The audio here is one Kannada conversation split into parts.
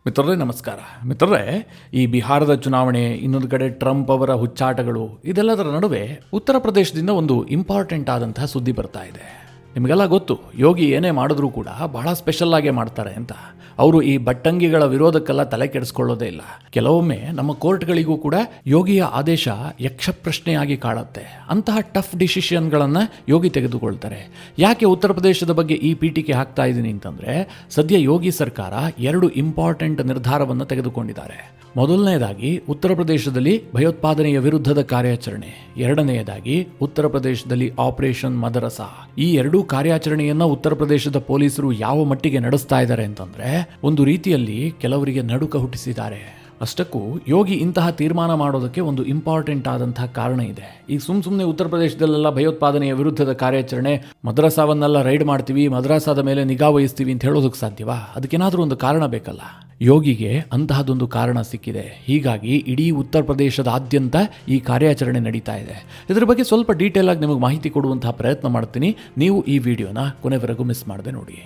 ಮಿತ್ರರೇ ನಮಸ್ಕಾರ. ಮಿತ್ರರೇ, ಈ ಬಿಹಾರದ ಚುನಾವಣೆ, ಇನ್ನೊಂದು ಕಡೆ ಟ್ರಂಪ್ ಅವರ ಹುಚ್ಚಾಟಗಳು, ಇದೆಲ್ಲದರ ನಡುವೆ ಉತ್ತರ ಪ್ರದೇಶದಿಂದ ಒಂದು ಇಂಪಾರ್ಟೆಂಟ್ ಆದಂತಹ ಸುದ್ದಿ ಬರ್ತಾ ಇದೆ. ನಿಮಗೆಲ್ಲ ಗೊತ್ತು, ಯೋಗಿ ಏನೇ ಮಾಡಿದ್ರೂ ಕೂಡ ಬಹಳ ಸ್ಪೆಷಲ್ ಆಗೇ ಮಾಡ್ತಾರೆ ಅಂತ. ಅವರು ಈ ಬಟ್ಟಂಗಿಗಳ ವಿರೋಧಕ್ಕೆಲ್ಲ ತಲೆ ಕೆಡಿಸ್ಕೊಳ್ಳೋದೇ ಇಲ್ಲ. ಕೆಲವೊಮ್ಮೆ ನಮ್ಮ ಕೋರ್ಟ್ಗಳಿಗೂ ಕೂಡ ಯೋಗಿಯ ಆದೇಶ ಯಕ್ಷ ಪ್ರಶ್ನೆಯಾಗಿ ಕಾಡುತ್ತೆ. ಅಂತಹ ಟಫ್ ಡಿಸಿಷನ್ಗಳನ್ನು ಯೋಗಿ ತೆಗೆದುಕೊಳ್ತಾರೆ. ಯಾಕೆ ಉತ್ತರ ಪ್ರದೇಶದ ಬಗ್ಗೆ ಈ ಪೀಠಿಕೆ ಹಾಕ್ತಾ ಇದ್ದೀನಿ ಅಂತಂದರೆ, ಸದ್ಯ ಯೋಗಿ ಸರ್ಕಾರ 2 ಇಂಪಾರ್ಟೆಂಟ್ ನಿರ್ಧಾರವನ್ನು ತೆಗೆದುಕೊಂಡಿದ್ದಾರೆ. ಮೊದಲನೆಯದಾಗಿ ಉತ್ತರ ಪ್ರದೇಶದಲ್ಲಿ ಭಯೋತ್ಪಾದನೆಯ ವಿರುದ್ಧದ ಕಾರ್ಯಾಚರಣೆ, ಎರಡನೆಯದಾಗಿ ಉತ್ತರ ಪ್ರದೇಶದಲ್ಲಿ ಆಪರೇಷನ್ ಮದರಸಾ. ಈ 2 ಕಾರ್ಯಾಚರಣೆಯನ್ನ ಉತ್ತರ ಪ್ರದೇಶದ ಪೊಲೀಸರು ಯಾವ ಮಟ್ಟಿಗೆ ನಡೆಸ್ತಾ ಇದ್ದಾರೆ ಅಂತಂದ್ರೆ, ಒಂದು ರೀತಿಯಲ್ಲಿ ಕೆಲವರಿಗೆ ನಡುಕ ಹುಟ್ಟಿಸಿದ್ದಾರೆ. ಅಷ್ಟಕ್ಕೂ ಯೋಗಿ ಇಂತಹ ತೀರ್ಮಾನ ಮಾಡೋದಕ್ಕೆ ಒಂದು ಇಂಪಾರ್ಟೆಂಟ್ ಆದಂತಹ ಕಾರಣ ಇದೆ. ಈಗ ಸುಮ್ಮನೆ ಉತ್ತರ ಪ್ರದೇಶದಲ್ಲೆಲ್ಲ ಭಯೋತ್ಪಾದನೆಯ ವಿರುದ್ಧದ ಕಾರ್ಯಾಚರಣೆ, ಮದ್ರಸಾವನ್ನೆಲ್ಲ ರೈಡ್ ಮಾಡ್ತೀವಿ, ಮದ್ರಸಾದ ಮೇಲೆ ನಿಗಾ ವಹಿಸ್ತೀವಿ ಅಂತ ಹೇಳೋದಕ್ಕೆ ಸಾಧ್ಯವಾ? ಅದಕ್ಕೇನಾದರೂ ಒಂದು ಕಾರಣ ಬೇಕಲ್ಲ. ಯೋಗಿಗೆ ಅಂತಹದೊಂದು ಕಾರಣ ಸಿಕ್ಕಿದೆ. ಹೀಗಾಗಿ ಇಡೀ ಉತ್ತರ ಪ್ರದೇಶದಾದ್ಯಂತ ಈ ಕಾರ್ಯಾಚರಣೆ ನಡೀತಾ ಇದೆ. ಇದರ ಬಗ್ಗೆ ಸ್ವಲ್ಪ ಡೀಟೇಲ್ ಆಗಿ ನಿಮಗೆ ಮಾಹಿತಿ ಕೊಡುವಂತಹ ಪ್ರಯತ್ನ ಮಾಡ್ತೀನಿ. ನೀವು ಈ ವಿಡಿಯೋನ ಕೊನೆವರೆಗೂ ಮಿಸ್ ಮಾಡದೆ ನೋಡಿ.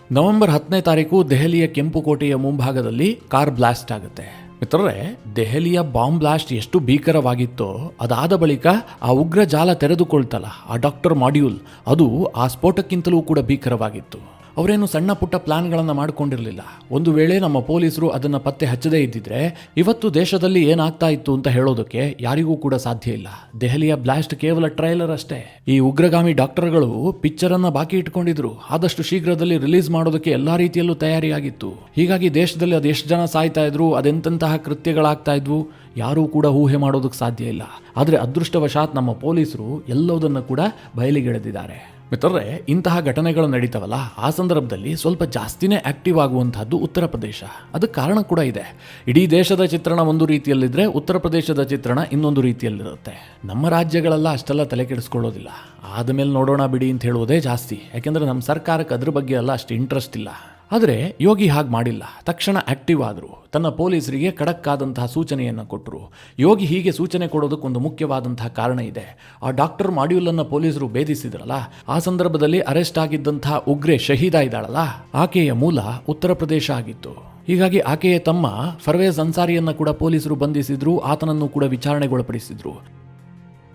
ನವೆಂಬರ್ 10ನೇ ತಾರೀಕು ದೆಹಲಿಯ ಕೆಂಪುಕೋಟೆಯ ಮುಂಭಾಗದಲ್ಲಿ ಕಾರ್ ಬ್ಲಾಸ್ಟ್ ಆಗುತ್ತೆ. ಮಿತ್ರರೇ, ದೆಹಲಿಯ ಬಾಂಬ್ ಬ್ಲಾಸ್ಟ್ ಎಷ್ಟು ಭೀಕರವಾಗಿತ್ತೋ, ಅದಾದ ಬಳಿಕ ಆ ಉಗ್ರ ಜಾಲ ತೆರೆದುಕೊಳ್ತಲ್ಲ, ಆ ಡಾಕ್ಟರ್ ಮಾಡ್ಯೂಲ್, ಅದು ಆ ಸ್ಫೋಟಕ್ಕಿಂತಲೂ ಕೂಡ ಭೀಕರವಾಗಿತ್ತು. ಅವರೇನು ಸಣ್ಣ ಪುಟ್ಟ ಪ್ಲಾನ್ಗಳನ್ನು ಮಾಡಿಕೊಂಡಿರಲಿಲ್ಲ. ಒಂದು ವೇಳೆ ನಮ್ಮ ಪೊಲೀಸರು ಅದನ್ನು ಪತ್ತೆ ಹಚ್ಚದೇ ಇದ್ದಿದ್ರೆ ಇವತ್ತು ದೇಶದಲ್ಲಿ ಏನಾಗ್ತಾ ಇತ್ತು ಅಂತ ಹೇಳೋದಕ್ಕೆ ಯಾರಿಗೂ ಕೂಡ ಸಾಧ್ಯ ಇಲ್ಲ. ದೆಹಲಿಯ ಬ್ಲಾಸ್ಟ್ ಕೇವಲ ಟ್ರೈಲರ್ ಅಷ್ಟೇ. ಈ ಉಗ್ರಗಾಮಿ ಡಾಕ್ಟರ್ಗಳು ಪಿಕ್ಚರ್ ಅನ್ನ ಬಾಕಿ ಇಟ್ಕೊಂಡಿದ್ರು. ಆದಷ್ಟು ಶೀಘ್ರದಲ್ಲಿ ರಿಲೀಸ್ ಮಾಡೋದಕ್ಕೆ ಎಲ್ಲಾ ರೀತಿಯಲ್ಲೂ ತಯಾರಿಯಾಗಿತ್ತು. ಹೀಗಾಗಿ ದೇಶದಲ್ಲಿ ಅದೆಷ್ಟು ಜನ ಸಾಯ್ತಾ ಇದ್ರು, ಅದೆಂತಹ ಕೃತ್ಯಗಳಾಗ್ತಾ ಇದ್ವು, ಯಾರೂ ಕೂಡ ಊಹೆ ಮಾಡೋದಕ್ಕೆ ಸಾಧ್ಯ ಇಲ್ಲ. ಆದರೆ ಅದೃಷ್ಟವಶಾತ್ ನಮ್ಮ ಪೊಲೀಸರು ಎಲ್ಲವುದನ್ನು ಕೂಡ ಬಯಲಿಗೆಳೆದಿದ್ದಾರೆ. ಮಿತ್ರರೇ, ಇಂತಹ ಘಟನೆಗಳು ನಡೀತಾವಲ್ಲ, ಆ ಸಂದರ್ಭದಲ್ಲಿ ಸ್ವಲ್ಪ ಜಾಸ್ತಿನೇ ಆಕ್ಟಿವ್ ಆಗುವಂತಹದ್ದು ಉತ್ತರ ಪ್ರದೇಶ. ಅದಕ್ಕೆ ಕಾರಣ ಕೂಡ ಇದೆ. ಇಡೀ ದೇಶದ ಚಿತ್ರಣ ಒಂದು ರೀತಿಯಲ್ಲಿದ್ದರೆ ಉತ್ತರ ಪ್ರದೇಶದ ಚಿತ್ರಣ ಇನ್ನೊಂದು ರೀತಿಯಲ್ಲಿರುತ್ತೆ. ನಮ್ಮ ರಾಜ್ಯಗಳೆಲ್ಲ ಅಷ್ಟೆಲ್ಲ ತಲೆ ಕೆಡಿಸ್ಕೊಳ್ಳೋದಿಲ್ಲ. ಆದಮೇಲೆ ನೋಡೋಣ ಬಿಡಿ ಅಂತ ಹೇಳೋದೇ ಜಾಸ್ತಿ. ಯಾಕೆಂದರೆ ನಮ್ಮ ಸರ್ಕಾರಕ್ಕೆ ಅದ್ರ ಬಗ್ಗೆ ಎಲ್ಲ ಅಷ್ಟು ಇಂಟ್ರೆಸ್ಟ್ ಇಲ್ಲ. ಆದರೆ ಯೋಗಿ ಹಾಗೆ ಮಾಡಿಲ್ಲ. ತಕ್ಷಣ ಆಕ್ಟಿವ್ ಆದರು. ತನ್ನ ಪೊಲೀಸರಿಗೆ ಖಡಕ್ ಆದಂತಹ ಸೂಚನೆಯನ್ನು ಕೊಟ್ಟರು. ಯೋಗಿ ಹೀಗೆ ಸೂಚನೆ ಕೊಡೋದಕ್ಕೊಂದು ಮುಖ್ಯವಾದಂತಹ ಕಾರಣ ಇದೆ. ಆ ಡಾಕ್ಟರ್ ಮಾಡ್ಯೂಲನ್ನು ಪೊಲೀಸರು ಭೇದಿಸಿದ್ರಲ್ಲ, ಆ ಸಂದರ್ಭದಲ್ಲಿ ಅರೆಸ್ಟ್ ಆಗಿದ್ದಂತಹ ಉಗ್ರೆ ಶಹೀದ ಇದ್ದಾಳಲ್ಲ, ಆಕೆಯ ಮೂಲ ಉತ್ತರ ಪ್ರದೇಶ ಆಗಿತ್ತು. ಹೀಗಾಗಿ ಆಕೆಯ ತಮ್ಮ ಫರ್ವೇಜ್ ಅನ್ಸಾರಿಯನ್ನು ಕೂಡ ಪೊಲೀಸರು ಬಂಧಿಸಿದ್ರು. ಆತನನ್ನು ಕೂಡ ವಿಚಾರಣೆಗೊಳಪಡಿಸಿದ್ರು.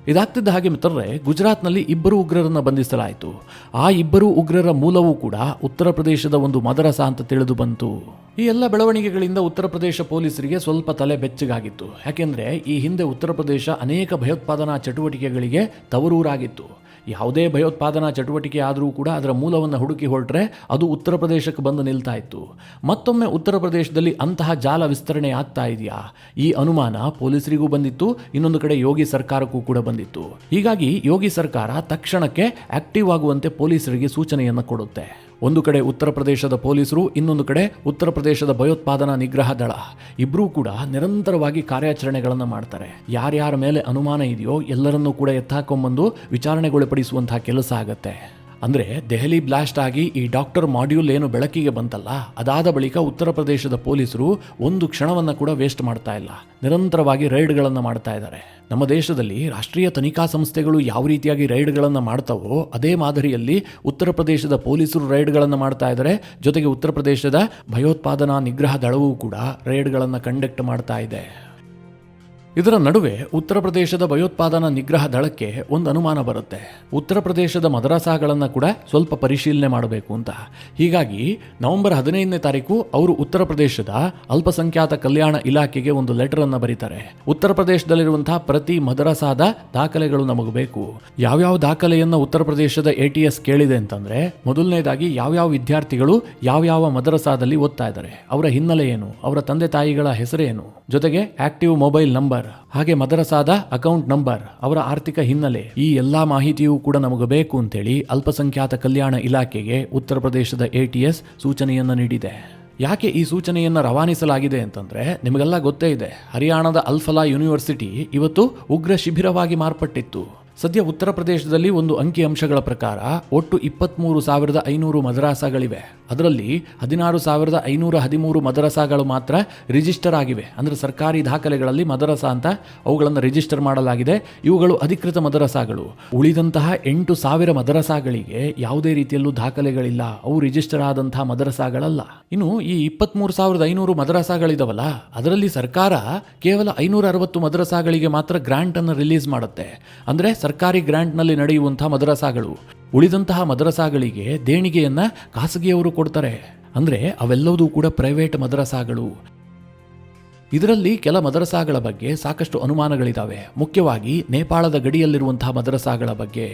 ಇದಾಗ್ತಿದ್ದ ಹಾಗೆ ಮಿತ್ರರೇ, ಗುಜರಾತ್ನಲ್ಲಿ 2 ಉಗ್ರರನ್ನು ಬಂಧಿಸಲಾಯಿತು. ಆ 2 ಉಗ್ರರ ಮೂಲವೂ ಕೂಡ ಉತ್ತರ ಪ್ರದೇಶದ ಒಂದು ಮದರಸಾ ಅಂತ ತಿಳಿದು ಬಂತು. ಈ ಎಲ್ಲ ಬೆಳವಣಿಗೆಗಳಿಂದ ಉತ್ತರ ಪ್ರದೇಶ ಪೊಲೀಸರಿಗೆ ಸ್ವಲ್ಪ ತಲೆ ಬೆಚ್ಚಗಾಗಿತ್ತು. ಯಾಕೆಂದ್ರೆ ಈ ಹಿಂದೆ ಉತ್ತರ ಪ್ರದೇಶ ಅನೇಕ ಭಯೋತ್ಪಾದನಾ ಚಟುವಟಿಕೆಗಳಿಗೆ ತವರೂರಾಗಿತ್ತು. ಯಾವುದೇ ಭಯೋತ್ಪಾದನಾ ಚಟುವಟಿಕೆ ಆದರೂ ಕೂಡ ಅದರ ಮೂಲವನ್ನು ಹುಡುಕಿ ಹೊರಟ್ರೆ ಅದು ಉತ್ತರ ಪ್ರದೇಶಕ್ಕೆ ಬಂದು ನಿಲ್ತಾ ಇತ್ತು. ಮತ್ತೊಮ್ಮೆ ಉತ್ತರ ಪ್ರದೇಶದಲ್ಲಿ ಅಂತಹ ಜಾಲ ವಿಸ್ತರಣೆ ಆಗ್ತಾ ಇದೆಯಾ, ಈ ಅನುಮಾನ ಪೊಲೀಸರಿಗೂ ಬಂದಿತ್ತು, ಇನ್ನೊಂದು ಕಡೆ ಯೋಗಿ ಸರ್ಕಾರಕ್ಕೂ ಕೂಡ ಬಂದಿತ್ತು. ಹೀಗಾಗಿ ಯೋಗಿ ಸರ್ಕಾರ ತಕ್ಷಣಕ್ಕೆ ಆಕ್ಟಿವ್ ಆಗುವಂತೆ ಪೊಲೀಸರಿಗೆ ಸೂಚನೆಯನ್ನು ಕೊಡುತ್ತೆ. ಒಂದು ಕಡೆ ಉತ್ತರ ಪ್ರದೇಶದ ಪೊಲೀಸರು, ಇನ್ನೊಂದು ಕಡೆ ಉತ್ತರ ಪ್ರದೇಶದ ಭಯೋತ್ಪಾದನಾ ನಿಗ್ರಹ ದಳ, ಇಬ್ಬರೂ ಕೂಡ ನಿರಂತರವಾಗಿ ಕಾರ್ಯಾಚರಣೆಗಳನ್ನು ಮಾಡ್ತಾರೆ. ಯಾರ್ಯಾರ ಮೇಲೆ ಅನುಮಾನ ಇದೆಯೋ ಎಲ್ಲರನ್ನೂ ಕೂಡ ಎತ್ತಾಕೊಂಡ್ಬಂದು ವಿಚಾರಣೆಗೊಳಪಡಿಸುವಂತಹ ಕೆಲಸ ಆಗತ್ತೆ. ಅಂದರೆ ದೆಹಲಿ ಬ್ಲಾಸ್ಟ್ ಆಗಿ ಈ ಡಾಕ್ಟರ್ ಮಾಡ್ಯೂಲ್ ಏನು ಬೆಳಕಿಗೆ ಬಂತಲ್ಲ, ಅದಾದ ಬಳಿಕ ಉತ್ತರ ಪ್ರದೇಶದ ಪೊಲೀಸರು ಒಂದು ಕ್ಷಣವನ್ನು ಕೂಡ ವೇಸ್ಟ್ ಮಾಡ್ತಾ ಇಲ್ಲ. ನಿರಂತರವಾಗಿ ರೈಡ್ಗಳನ್ನು ಮಾಡ್ತಾ ಇದ್ದಾರೆ. ನಮ್ಮ ದೇಶದಲ್ಲಿ ರಾಷ್ಟ್ರೀಯ ತನಿಖಾ ಸಂಸ್ಥೆಗಳು ಯಾವ ರೀತಿಯಾಗಿ ರೈಡ್ಗಳನ್ನು ಮಾಡ್ತಾವೋ ಅದೇ ಮಾದರಿಯಲ್ಲಿ ಉತ್ತರ ಪ್ರದೇಶದ ಪೊಲೀಸರು ರೈಡ್ಗಳನ್ನು ಮಾಡ್ತಾ ಇದ್ದಾರೆ. ಜೊತೆಗೆ ಉತ್ತರ ಪ್ರದೇಶದ ಭಯೋತ್ಪಾದನಾ ನಿಗ್ರಹ ದಳವೂ ಕೂಡ ರೈಡ್ಗಳನ್ನು ಕಂಡಕ್ಟ್ ಮಾಡ್ತಾ ಇದೆ. ಇದರ ನಡುವೆ ಉತ್ತರ ಪ್ರದೇಶದ ಭಯೋತ್ಪಾದನಾ ನಿಗ್ರಹ ದಳಕ್ಕೆ ಒಂದು ಅನುಮಾನ ಬರುತ್ತೆ. ಉತ್ತರ ಪ್ರದೇಶದ ಮದರಸಾಗಳನ್ನು ಕೂಡ ಸ್ವಲ್ಪ ಪರಿಶೀಲನೆ ಮಾಡಬೇಕು ಅಂತ. ಹೀಗಾಗಿ ನವೆಂಬರ್ 15ನೇ ತಾರೀಕು ಅವರು ಉತ್ತರ ಪ್ರದೇಶದ ಅಲ್ಪಸಂಖ್ಯಾತ ಕಲ್ಯಾಣ ಇಲಾಖೆಗೆ ಒಂದು ಲೆಟರ್ ಅನ್ನು ಬರೀತಾರೆ. ಉತ್ತರ ಪ್ರದೇಶದಲ್ಲಿರುವಂತಹ ಪ್ರತಿ ಮದರಸಾದ ದಾಖಲೆಗಳು ನಮಗೆ ಬೇಕು. ಯಾವ್ಯಾವ ದಾಖಲೆಯನ್ನು ಉತ್ತರ ಪ್ರದೇಶದ ATS ಕೇಳಿದೆ ಅಂತಂದ್ರೆ, ಮೊದಲನೇದಾಗಿ ಯಾವ್ಯಾವ ವಿದ್ಯಾರ್ಥಿಗಳು ಯಾವ್ಯಾವ ಮದರಸಾದಲ್ಲಿ ಓದ್ತಾ ಇದ್ದಾರೆ, ಅವರ ಹಿನ್ನೆಲೆ ಏನು, ಅವರ ತಂದೆ ತಾಯಿಗಳ ಹೆಸರೇನು, ಜೊತೆಗೆ ಆಕ್ಟಿವ್ ಮೊಬೈಲ್ ನಂಬರ್, ಹಾಗೆ ಮದರಸಾದ ಅಕೌಂಟ್ ನಂಬರ್, ಅವರ ಆರ್ಥಿಕ ಹಿನ್ನೆಲೆ, ಈ ಎಲ್ಲಾ ಮಾಹಿತಿಯೂ ಕೂಡ ನಮಗೆ ಬೇಕು ಅಂತೇಳಿ ಅಲ್ಪಸಂಖ್ಯಾತ ಕಲ್ಯಾಣ ಇಲಾಖೆಗೆ ಉತ್ತರ ಪ್ರದೇಶದ ATS ಸೂಚನೆಯನ್ನ ನೀಡಿದೆ. ಯಾಕೆ ಈ ಸೂಚನೆಯನ್ನು ರವಾನಿಸಲಾಗಿದೆ ಅಂತಂದ್ರೆ, ನಿಮಗೆಲ್ಲ ಗೊತ್ತೇ ಇದೆ, ಹರಿಯಾಣದ ಅಲ್ಫಲಾ ಯೂನಿವರ್ಸಿಟಿ ಇವತ್ತು ಉಗ್ರ ಶಿಬಿರವಾಗಿ ಮಾರ್ಪಟ್ಟಿತ್ತು. ಸದ್ಯ ಉತ್ತರ ಪ್ರದೇಶದಲ್ಲಿ ಒಂದು ಅಂಕಿಅಂಶಗಳ ಪ್ರಕಾರ ಒಟ್ಟು 23,500 ಮದರಸಾಗಳಿವೆ. ಅದರಲ್ಲಿ 16,513 ಮದರಸಾಗಳು ಮಾತ್ರ ರಿಜಿಸ್ಟರ್ ಆಗಿವೆ. ಅಂದರೆ ಸರ್ಕಾರಿ ದಾಖಲೆಗಳಲ್ಲಿ ಮದರಸಾ ಅಂತ ಅವುಗಳನ್ನು ರಿಜಿಸ್ಟರ್ ಮಾಡಲಾಗಿದೆ. ಇವುಗಳು ಅಧಿಕೃತ ಮದರಸಾಗಳು. ಉಳಿದಂತಹ 8,000 ಮದರಸಾಗಳಿಗೆ ಯಾವುದೇ ರೀತಿಯಲ್ಲೂ ದಾಖಲೆಗಳಿಲ್ಲ. ಅವು ರಿಜಿಸ್ಟರ್ ಆದಂತಹ ಮದರಸಾಗಳಲ್ಲ. ಇನ್ನು ಈ 23,500 ಮದರಸಾಗಳಿದಾವಲ್ಲ, ಅದರಲ್ಲಿ ಸರ್ಕಾರ ಕೇವಲ 560 ಮದರಸಾಗಳಿಗೆ ಮಾತ್ರ ಗ್ರಾಂಟ್ ಅನ್ನು ರಿಲೀಸ್ ಮಾಡುತ್ತೆ. ಅಂದರೆ ಸರ್ಕಾರಿ ಗ್ರಾಂಟ್ನಲ್ಲಿ ನಡೆಯುವಂತಹ ಮದರಸಾಗಳು. ಉಳಿದಂತಹ ಮದರಸಾಗಳಿಗೆ ದೇಣಿಗೆಯನ್ನ ಖಾಸಗಿಯವರು ಕೊಡ್ತಾರೆ. ಅಂದರೆ ಅವೆಲ್ಲವೂ ಕೂಡ ಪ್ರೈವೇಟ್ ಮದರಸಾಗಳು. ಇದರಲ್ಲಿ ಕೆಲ ಮದರಸಾಗಳ ಬಗ್ಗೆ ಸಾಕಷ್ಟು ಅನುಮಾನಗಳಿದ್ದಾವೆ. ಮುಖ್ಯವಾಗಿ ನೇಪಾಳದ ಗಡಿಯಲ್ಲಿರುವಂತಹ ಮದರಸಾಗಳ ಬಗ್ಗೆ.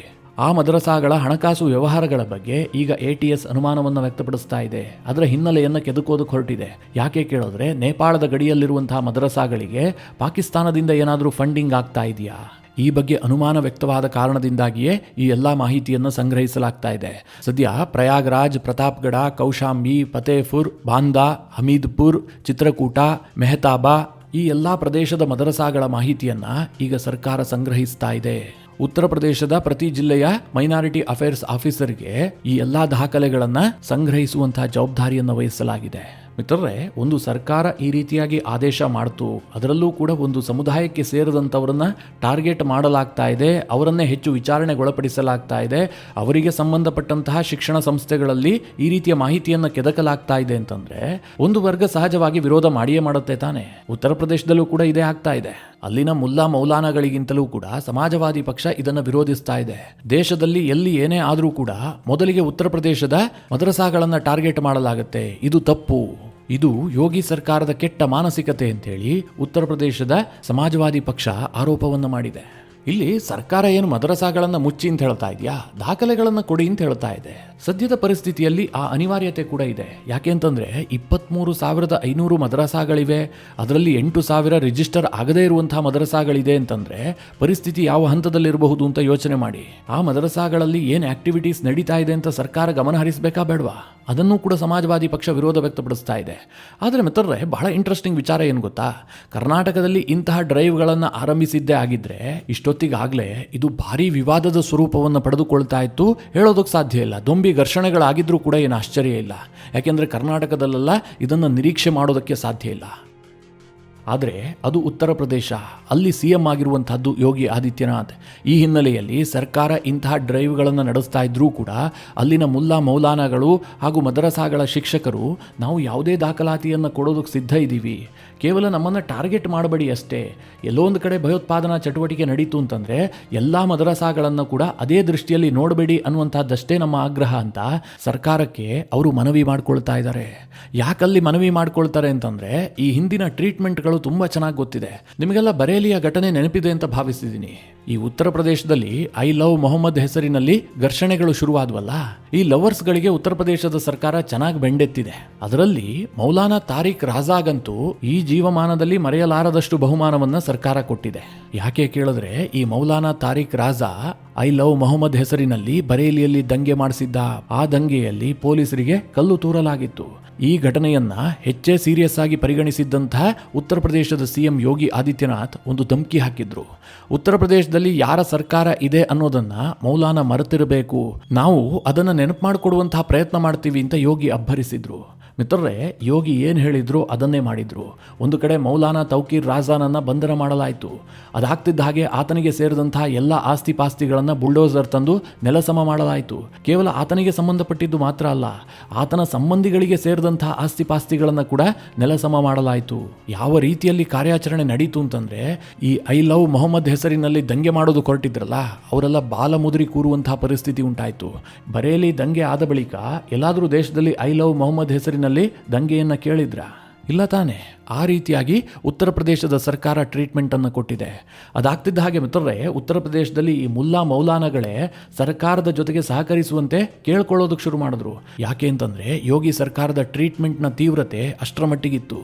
ಆ ಮದರಸಾಗಳ ಹಣಕಾಸು ವ್ಯವಹಾರಗಳ ಬಗ್ಗೆ ಈಗ ATS ಅನುಮಾನವನ್ನು ವ್ಯಕ್ತಪಡಿಸ್ತಾ ಇದೆ. ಅದರ ಹಿನ್ನೆಲೆಯನ್ನು ಕೆದಕೋದಕ್ಕೆ ಹೊರಟಿದೆ. ಯಾಕೆ ಕೇಳಿದ್ರೆ, ನೇಪಾಳದ ಗಡಿಯಲ್ಲಿರುವಂತಹ ಮದರಸಾಗಳಿಗೆ ಪಾಕಿಸ್ತಾನದಿಂದ ಏನಾದರೂ ಫಂಡಿಂಗ್ ಆಗ್ತಾ ಇದೆಯಾ? ಈ ಬಗ್ಗೆ ಅನುಮಾನ ವ್ಯಕ್ತವಾದ ಕಾರಣದಿಂದಾಗಿಯೇ ಈ ಎಲ್ಲ ಮಾಹಿತಿಯನ್ನು ಸಂಗ್ರಹಿಸಲಾಗ್ತಾ ಇದೆ. ಸದ್ಯ ಪ್ರಯಾಗ್ರಾಜ್, ಪ್ರತಾಪ್ಗಢ, ಕೌಶಾಂಬಿ, ಫತೇಪುರ್, ಬಾಂದಾ, ಹಮೀದ್ಪುರ್, ಚಿತ್ರಕೂಟ, ಮೆಹತಾಬಾ ಈ ಎಲ್ಲ ಪ್ರದೇಶದ ಮದರಸಾಗಳ ಮಾಹಿತಿಯನ್ನ ಈಗ ಸರ್ಕಾರ ಸಂಗ್ರಹಿಸ್ತಾ ಇದೆ. ಉತ್ತರ ಪ್ರದೇಶದ ಪ್ರತಿ ಜಿಲ್ಲೆಯ ಮೈನಾರಿಟಿ ಅಫೇರ್ಸ್ ಆಫೀಸರ್ಗೆ ಈ ಎಲ್ಲಾ ದಾಖಲೆಗಳನ್ನು ಸಂಗ್ರಹಿಸುವಂತಹ ಜವಾಬ್ದಾರಿಯನ್ನು ವಹಿಸಲಾಗಿದೆ. ಮಿತ್ರರೇ, ಒಂದು ಸರ್ಕಾರ ಈ ರೀತಿಯಾಗಿ ಆದೇಶ ಮಾಡ್ತು, ಅದರಲ್ಲೂ ಕೂಡ ಒಂದು ಸಮುದಾಯಕ್ಕೆ ಸೇರಿದಂಥವರನ್ನ ಟಾರ್ಗೆಟ್ ಮಾಡಲಾಗ್ತಾ ಇದೆ, ಅವರನ್ನೇ ಹೆಚ್ಚು ವಿಚಾರಣೆಗೊಳಪಡಿಸಲಾಗ್ತಾ ಇದೆ, ಅವರಿಗೆ ಸಂಬಂಧಪಟ್ಟಂತಹ ಶಿಕ್ಷಣ ಸಂಸ್ಥೆಗಳಲ್ಲಿ ಈ ರೀತಿಯ ಮಾಹಿತಿಯನ್ನು ಕೆದಕಲಾಗ್ತಾ ಇದೆ ಅಂತಂದ್ರೆ ಒಂದು ವರ್ಗ ಸಹಜವಾಗಿ ವಿರೋಧ ಮಾಡಿಯೇ ಮಾಡುತ್ತೆ ತಾನೆ. ಉತ್ತರ ಪ್ರದೇಶದಲ್ಲೂ ಕೂಡ ಇದೇ ಆಗ್ತಾ ಇದೆ. ಅಲ್ಲಿನ ಮುಲ್ಲಾ ಮೌಲಾನಗಳಿಗಿಂತಲೂ ಕೂಡ ಸಮಾಜವಾದಿ ಪಕ್ಷ ಇದನ್ನು ವಿರೋಧಿಸ್ತಾ ಇದೆ. ದೇಶದಲ್ಲಿ ಎಲ್ಲಿ ಏನೇ ಆದರೂ ಕೂಡ ಮೊದಲಿಗೆ ಉತ್ತರ ಪ್ರದೇಶದ ಮದರಸಾಗಳನ್ನು ಟಾರ್ಗೆಟ್ ಮಾಡಲಾಗುತ್ತೆ. ಇದು ತಪ್ಪು. ಇದು ಯೋಗಿ ಸರ್ಕಾರದ ಕೆಟ್ಟ ಮಾನಸಿಕತೆ ಅಂತೇಳಿ ಉತ್ತರ ಪ್ರದೇಶದ ಸಮಾಜವಾದಿ ಪಕ್ಷ ಆರೋಪವನ್ನು ಮಾಡಿದೆ. ಇಲ್ಲಿ ಸರ್ಕಾರ ಏನು ಮದರಸಾಗಳನ್ನು ಮುಚ್ಚಿ ಅಂತ ಹೇಳ್ತಾ ಇದೆಯಾ? ದಾಖಲೆಗಳನ್ನು ಕೊಡಿ ಅಂತ ಹೇಳ್ತಾ ಇದೆ. ಸದ್ಯದ ಪರಿಸ್ಥಿತಿಯಲ್ಲಿ ಆ ಅನಿವಾರ್ಯತೆ ಕೂಡ ಇದೆ. ಯಾಕೆ ಅಂತಂದ್ರೆ 23,500 ಮದರಸಾಗಳಿವೆ. ಅದರಲ್ಲಿ 8,000 ರಿಜಿಸ್ಟರ್ ಆಗದೇ ಇರುವಂತಹ ಮದರಸಾಗಳಿದೆ ಅಂತಂದ್ರೆ ಪರಿಸ್ಥಿತಿ ಯಾವ ಹಂತದಲ್ಲಿರಬಹುದು ಅಂತ ಯೋಚನೆ ಮಾಡಿ. ಆ ಮದರಸಾಗಳಲ್ಲಿ ಏನು ಆಕ್ಟಿವಿಟೀಸ್ ನಡೀತಾ ಇದೆ ಅಂತ ಸರ್ಕಾರ ಗಮನ ಹರಿಸಬೇಕಾ ಬೇಡವಾ? ಅದನ್ನು ಕೂಡ ಸಮಾಜವಾದಿ ಪಕ್ಷ ವಿರೋಧ ವ್ಯಕ್ತಪಡಿಸ್ತಾ ಇದೆ. ಆದರೆ ಮಿತ್ರರೇ, ಬಹಳ ಇಂಟ್ರೆಸ್ಟಿಂಗ್ ವಿಚಾರ ಏನು ಗೊತ್ತಾ? ಕರ್ನಾಟಕದಲ್ಲಿ ಇಂತಹ ಡ್ರೈವ್ಗಳನ್ನು ಆರಂಭಿಸಿದ್ದೇ ಆಗಿದ್ರೆ ಇಷ್ಟೊತ್ತಿಗಾಗಲೇ ಇದು ಭಾರಿ ವಿವಾದದ ಸ್ವರೂಪವನ್ನು ಪಡೆದುಕೊಳ್ತಾ ಇತ್ತು. ಹೇಳೋದಕ್ಕೆ ಸಾಧ್ಯ ಇಲ್ಲ. ದೊಂಬಿ ಘರ್ಷಣೆಗಳಾಗಿದ್ರೂ ಕೂಡ ಏನು ಆಶ್ಚರ್ಯ ಇಲ್ಲ. ಯಾಕೆಂದರೆ ಕರ್ನಾಟಕದಲ್ಲೆಲ್ಲ ಇದನ್ನು ನಿರೀಕ್ಷೆ ಮಾಡೋದಕ್ಕೆ ಸಾಧ್ಯ ಇಲ್ಲ. ಆದರೆ ಅದು ಉತ್ತರ ಪ್ರದೇಶ. ಅಲ್ಲಿ CM ಆಗಿರುವಂತಹದ್ದು ಯೋಗಿ ಆದಿತ್ಯನಾಥ್. ಈ ಹಿನ್ನೆಲೆಯಲ್ಲಿ ಸರ್ಕಾರ ಇಂತಹ ಡ್ರೈವ್ಗಳನ್ನು ನಡೆಸ್ತಾ ಇದ್ರೂ ಕೂಡ ಅಲ್ಲಿನ ಮುಲ್ಲಾ ಮೌಲಾನಾಗಳು ಹಾಗೂ ಮದರಸಾಗಳ ಶಿಕ್ಷಕರು ನಾವು ಯಾವುದೇ ದಾಖಲಾತಿಯನ್ನು ಕೊಡೋದಕ್ಕೆ ಸಿದ್ಧ ಇದ್ದೀವಿ, ಕೇವಲ ನಮ್ಮನ್ನು ಟಾರ್ಗೆಟ್ ಮಾಡಬೇಡಿ ಅಷ್ಟೇ. ಎಲ್ಲೋ ಒಂದು ಕಡೆ ಭಯೋತ್ಪಾದನಾ ಚಟುವಟಿಕೆ ನಡೀತು ಅಂತಂದರೆ ಎಲ್ಲ ಮದರಸಾಗಳನ್ನು ಕೂಡ ಅದೇ ದೃಷ್ಟಿಯಲ್ಲಿ ನೋಡಬೇಡಿ ಅನ್ನುವಂಥದ್ದಷ್ಟೇ ನಮ್ಮ ಆಗ್ರಹ ಅಂತ ಸರ್ಕಾರಕ್ಕೆ ಅವರು ಮನವಿ ಮಾಡ್ಕೊಳ್ತಾ ಇದ್ದಾರೆ. ಯಾಕಲ್ಲಿ ಮನವಿ ಮಾಡ್ಕೊಳ್ತಾರೆ ಅಂತಂದರೆ ಈ ಹಿಂದಿನ ಟ್ರೀಟ್ಮೆಂಟ್ಗಳು ತುಂಬ ಚೆನ್ನಾಗಿ ಗೊತ್ತಿದೆ. ನಿಮಗೆಲ್ಲ ಬರೇಲಿಯ ಘಟನೆ ನೆನಪಿದೆ ಅಂತ ಭಾವಿಸಿದ್ದೀನಿ. ಈ ಉತ್ತರ ಪ್ರದೇಶದಲ್ಲಿ ಐ ಲವ್ ಮೊಹಮ್ಮದ್ ಹೆಸರಿನಲ್ಲಿ ಘರ್ಷಣೆಗಳು ಶುರುವಾದವಲ್ಲ, ಈ ಲವರ್ಸ್ಗಳಿಗೆ ಉತ್ತರ ಪ್ರದೇಶದ ಸರ್ಕಾರ ಚೆನ್ನಾಗಿ ಬೆಂಡೆತ್ತಿದೆ. ಅದರಲ್ಲಿ ಮೌಲಾನಾ ತಾರಿಕ್ ರಾಜಾಗಂತೂ ಈ ಜೀವಮಾನದಲ್ಲಿ ಮರೆಯಲಾರದಷ್ಟು ಬಹುಮಾನವನ್ನ ಸರ್ಕಾರ ಕೊಟ್ಟಿದೆ. ಯಾಕೆ ಕೇಳಿದ್ರೆ, ಈ ಮೌಲಾನಾ ತಾರಿಕ್ ರಾಜಾ ಐ ಲವ್ ಮೊಹಮ್ಮದ್ ಹೆಸರಿನಲ್ಲಿ ಬರೇಲಿಯಲ್ಲಿ ದಂಗೆ ಮಾಡಿಸಿದ್ದ. ಆ ದಂಗೆಯಲ್ಲಿ ಪೊಲೀಸರಿಗೆ ಕಲ್ಲು ತೂರಲಾಗಿತ್ತು. ಈ ಘಟನೆಯನ್ನ ಹೆಚ್ಚೇ ಸೀರಿಯಸ್ ಆಗಿ ಪರಿಗಣಿಸಿದ್ದಂತಹ ಉತ್ತರ ಪ್ರದೇಶದ CM ಯೋಗಿ ಆದಿತ್ಯನಾಥ್ ಒಂದು ಧಮಕಿ ಹಾಕಿದ್ರು. ಉತ್ತರ ಪ್ರದೇಶದಲ್ಲಿ ಯಾರ ಸರ್ಕಾರ ಇದೆ ಅನ್ನೋದನ್ನ ಮೌಲಾನಾ ಮರೆತಿರಬೇಕು, ನಾವು ಅದನ್ನ ನೆನಪು ಮಾಡಿಕೊಡುವಂತಹ ಪ್ರಯತ್ನ ಮಾಡ್ತೀವಿ ಅಂತ ಯೋಗಿ ಅಬ್ಬರಿಸಿದ್ರು. ಮಿತ್ರರೇ, ಯೋಗಿ ಏನು ಹೇಳಿದ್ರು ಅದನ್ನೇ ಮಾಡಿದ್ರು. ಒಂದು ಕಡೆ ಮೌಲಾನಾ ತೌಕೀರ್ ರಾಜಾನನ್ನ ಬಂಧನ ಮಾಡಲಾಯಿತು. ಅದಾಗ್ತಿದ್ದ ಹಾಗೆ ಆತನಿಗೆ ಸೇರಿದಂತಹ ಎಲ್ಲ ಆಸ್ತಿ ಪಾಸ್ತಿಗಳನ್ನು ಬುಲ್ಡೋಸರ್ ತಂದು ನೆಲಸಮ ಮಾಡಲಾಯಿತು. ಕೇವಲ ಆತನಿಗೆ ಸಂಬಂಧಪಟ್ಟಿದ್ದು ಮಾತ್ರ ಅಲ್ಲ, ಆತನ ಸಂಬಂಧಿಗಳಿಗೆ ಸೇರಿದಂತಹ ಆಸ್ತಿ ಪಾಸ್ತಿಗಳನ್ನು ಕೂಡ ನೆಲಸಮ ಮಾಡಲಾಯಿತು. ಯಾವ ರೀತಿಯಲ್ಲಿ ಕಾರ್ಯಾಚರಣೆ ನಡೀತು ಅಂತಂದ್ರೆ, ಈ ಐ ಲವ್ ಮೊಹಮ್ಮದ್ ಹೆಸರಿನಲ್ಲಿ ದಂಗೆ ಮಾಡೋದು ಹೊರಟಿದ್ರಲ್ಲ, ಅವರೆಲ್ಲ ಬಾಲ ಮುದುರಿ ಕೂರುವಂತಹ ಪರಿಸ್ಥಿತಿ ಉಂಟಾಯಿತು. ಬರೇಲಿ ದಂಗೆ ಆದ ಬಳಿಕ ಎಲ್ಲಾದರೂ ದೇಶದಲ್ಲಿ ಐ ಲವ್ ಮೊಹಮ್ಮದ್ ಹೆಸರಿನಲ್ಲಿ ದಂಗೆಯನ್ನ ಕೇಳಿದ್ರ? ಇಲ್ಲ ತಾನೆ. ಆ ರೀತಿಯಾಗಿ ಉತ್ತರ ಪ್ರದೇಶದ ಸರ್ಕಾರ ಟ್ರೀಟ್ಮೆಂಟ್ ಅನ್ನು ಕೊಟ್ಟಿದೆ. ಅದಾಗ್ತಿದ್ದ ಹಾಗೆ ಮಿತ್ರರೇ, ಉತ್ತರ ಪ್ರದೇಶದಲ್ಲಿ ಈ ಮುಲ್ಲಾ ಮೌಲಾನಗಳೇ ಸರ್ಕಾರದ ಜೊತೆಗೆ ಸಹಕರಿಸುವಂತೆ ಕೇಳ್ಕೊಳ್ಳೋದಕ್ಕೆ ಶುರು ಮಾಡಿದ್ರು. ಯಾಕೆ ಅಂತಂದ್ರೆ ಯೋಗಿ ಸರ್ಕಾರದ ಟ್ರೀಟ್ಮೆಂಟ್ನ ತೀವ್ರತೆ ಅಷ್ಟರ ಮಟ್ಟಿಗಿತ್ತು.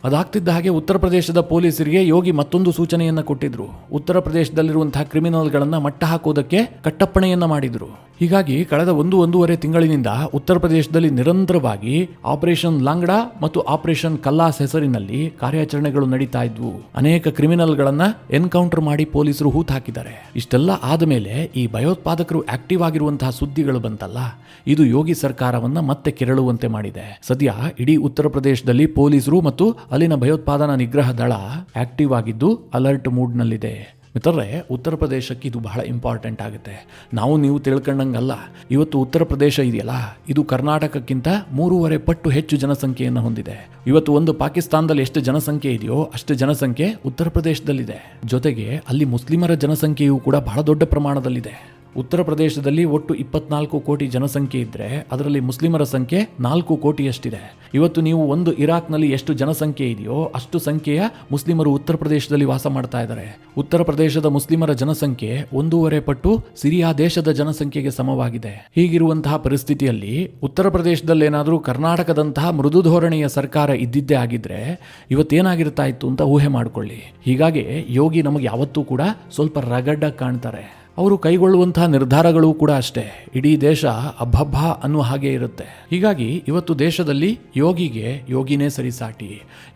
ಅದಾಗ್ತಿದ್ದ ಹಾಗೆ ಉತ್ತರ ಪ್ರದೇಶದ ಪೊಲೀಸರಿಗೆ ಯೋಗಿ ಮತ್ತೊಂದು ಸೂಚನೆಯನ್ನ ಕೊಟ್ಟಿದ್ರು. ಉತ್ತರ ಪ್ರದೇಶದಲ್ಲಿರುವಂತಹ ಕ್ರಿಮಿನಲ್ಗಳನ್ನ ಮಟ್ಟ ಹಾಕೋದಕ್ಕೆ ಕಟ್ಟಪ್ಪಣೆಯನ್ನ ಮಾಡಿದ್ರು. ಹೀಗಾಗಿ ಕಳೆದ ಒಂದೂವರೆ ತಿಂಗಳಿನಿಂದ ಉತ್ತರ ಪ್ರದೇಶದಲ್ಲಿ ನಿರಂತರವಾಗಿ ಆಪರೇಷನ್ ಲಾಂಗಡಾ ಮತ್ತು ಆಪರೇಷನ್ ಕಲ್ಲಾಸ್ ಹೆಸರಿನಲ್ಲಿ ಕಾರ್ಯಾಚರಣೆಗಳು ನಡೀತಾ ಇದ್ವು. ಅನೇಕ ಕ್ರಿಮಿನಲ್ಗಳನ್ನ ಎನ್ಕೌಂಟರ್ ಮಾಡಿ ಪೊಲೀಸರು ಹೂತ್ ಹಾಕಿದ್ದಾರೆ. ಇಷ್ಟೆಲ್ಲ ಆದ ಮೇಲೆ ಈ ಭಯೋತ್ಪಾದಕರು ಆಕ್ಟಿವ್ ಆಗಿರುವಂತಹ ಸುದ್ದಿಗಳು ಬಂತಲ್ಲ, ಇದು ಯೋಗಿ ಸರ್ಕಾರವನ್ನ ಮತ್ತೆ ಕೆರಳುವಂತೆ ಮಾಡಿದೆ. ಸದ್ಯ ಇಡೀ ಉತ್ತರ ಪ್ರದೇಶದಲ್ಲಿ ಪೊಲೀಸರು ಮತ್ತು ಅಲ್ಲಿನ ಭಯೋತ್ಪಾದನಾ ನಿಗ್ರಹ ದಳ ಆಕ್ಟಿವ್ ಆಗಿದ್ದು ಅಲರ್ಟ್ ಮೂಡ್ನಲ್ಲಿದೆ. ಮಿತ್ರರೇ, ಉತ್ತರ ಪ್ರದೇಶಕ್ಕೆ ಇದು ಬಹಳ ಇಂಪಾರ್ಟೆಂಟ್ ಆಗುತ್ತೆ. ನಾವು ನೀವು ತಿಳ್ಕೊಂಡಂಗಲ್ಲ, ಇವತ್ತು ಉತ್ತರ ಪ್ರದೇಶ ಇದೆಯಲ್ಲ, ಇದು ಕರ್ನಾಟಕಕ್ಕಿಂತ 3.5 ಪಟ್ಟು ಹೆಚ್ಚು ಜನಸಂಖ್ಯೆಯನ್ನು ಹೊಂದಿದೆ. ಇವತ್ತು ಒಂದು ಪಾಕಿಸ್ತಾನದಲ್ಲಿ ಎಷ್ಟು ಜನಸಂಖ್ಯೆ ಇದೆಯೋ ಅಷ್ಟು ಜನಸಂಖ್ಯೆ ಉತ್ತರ ಪ್ರದೇಶದಲ್ಲಿದೆ. ಜೊತೆಗೆ ಅಲ್ಲಿ ಮುಸ್ಲಿಮರ ಜನಸಂಖ್ಯೆಯೂ ಕೂಡ ಬಹಳ ದೊಡ್ಡ ಪ್ರಮಾಣದಲ್ಲಿದೆ. ಉತ್ತರ ಪ್ರದೇಶದಲ್ಲಿ ಒಟ್ಟು 24 ಕೋಟಿ ಜನಸಂಖ್ಯೆ ಇದ್ದರೆ ಅದರಲ್ಲಿ ಮುಸ್ಲಿಮರ ಸಂಖ್ಯೆ 4 ಕೋಟಿಯಷ್ಟಿದೆ. ಇವತ್ತು ನೀವು ಒಂದು ಇರಾಕ್ನಲ್ಲಿ ಎಷ್ಟು ಜನಸಂಖ್ಯೆ ಇದೆಯೋ ಅಷ್ಟು ಸಂಖ್ಯೆಯ ಮುಸ್ಲಿಮರು ಉತ್ತರ ಪ್ರದೇಶದಲ್ಲಿ ವಾಸ ಮಾಡ್ತಾ ಇದ್ದಾರೆ. ಉತ್ತರ ಪ್ರದೇಶದ ಮುಸ್ಲಿಮರ ಜನಸಂಖ್ಯೆ 1.5 ಪಟ್ಟು ಸಿರಿಯಾ ದೇಶದ ಜನಸಂಖ್ಯೆಗೆ ಸಮವಾಗಿದೆ. ಹೀಗಿರುವಂತಹ ಪರಿಸ್ಥಿತಿಯಲ್ಲಿ ಉತ್ತರ ಪ್ರದೇಶದಲ್ಲೇನಾದರೂ ಕರ್ನಾಟಕದಂತಹ ಮೃದು ಧೋರಣೆಯ ಸರ್ಕಾರ ಇದ್ದಿದ್ದೇ ಆಗಿದ್ರೆ ಇವತ್ತೇನಾಗಿರ್ತಾ ಇತ್ತು ಅಂತ ಊಹೆ ಮಾಡಿಕೊಳ್ಳಿ. ಹೀಗಾಗಿ ಯೋಗಿ ನಮಗೆ ಯಾವತ್ತೂ ಕೂಡ ಸ್ವಲ್ಪ ರಗಡ್ಡಾಗಿ ಕಾಣ್ತಾರೆ. ಅವರು ಕೈಗೊಳ್ಳುವಂತಹ ನಿರ್ಧಾರಗಳು ಕೂಡ ಅಷ್ಟೇ, ಇಡೀ ದೇಶ ಅಬ್ಬಬ್ಬ ಅನ್ನುವ ಹಾಗೆ ಇರುತ್ತೆ. ಹೀಗಾಗಿ ಇವತ್ತು ದೇಶದಲ್ಲಿ ಯೋಗಿಗೆ ಯೋಗಿನೇ ಸರಿಸಾಟಿ.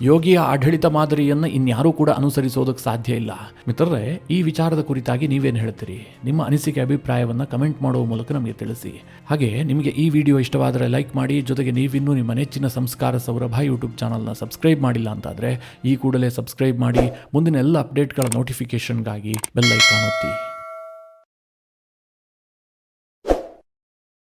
ಯೋಗಿಯ ಆಡಳಿತ ಮಾದರಿಯನ್ನು ಇನ್ಯಾರೂ ಕೂಡ ಅನುಸರಿಸೋದಕ್ಕೆ ಸಾಧ್ಯ ಇಲ್ಲ. ಮಿತ್ರರೇ, ಈ ವಿಚಾರದ ಕುರಿತಾಗಿ ನೀವೇನು ಹೇಳ್ತೀರಿ? ನಿಮ್ಮ ಅನಿಸಿಕೆ ಅಭಿಪ್ರಾಯವನ್ನು ಕಮೆಂಟ್ ಮಾಡುವ ಮೂಲಕ ನಮಗೆ ತಿಳಿಸಿ. ಹಾಗೆ ನಿಮಗೆ ಈ ವಿಡಿಯೋ ಇಷ್ಟವಾದರೆ ಲೈಕ್ ಮಾಡಿ. ಜೊತೆಗೆ ನೀವಿನ್ನೂ ನಿಮ್ಮ ನೆಚ್ಚಿನ ಸಂಸ್ಕಾರ ಸೌರಭ ಯೂಟ್ಯೂಬ್ ಚಾನಲ್ನ ಸಬ್ಸ್ಕ್ರೈಬ್ ಮಾಡಿಲ್ಲ ಅಂತಾದರೆ ಈ ಕೂಡಲೇ ಸಬ್ಸ್ಕ್ರೈಬ್ ಮಾಡಿ. ಮುಂದಿನ ಎಲ್ಲ ಅಪ್ಡೇಟ್ಗಳ ನೋಟಿಫಿಕೇಷನ್ಗಾಗಿ ಬೆಲ್ ಐಕಾನ್ ಒತ್ತಿ.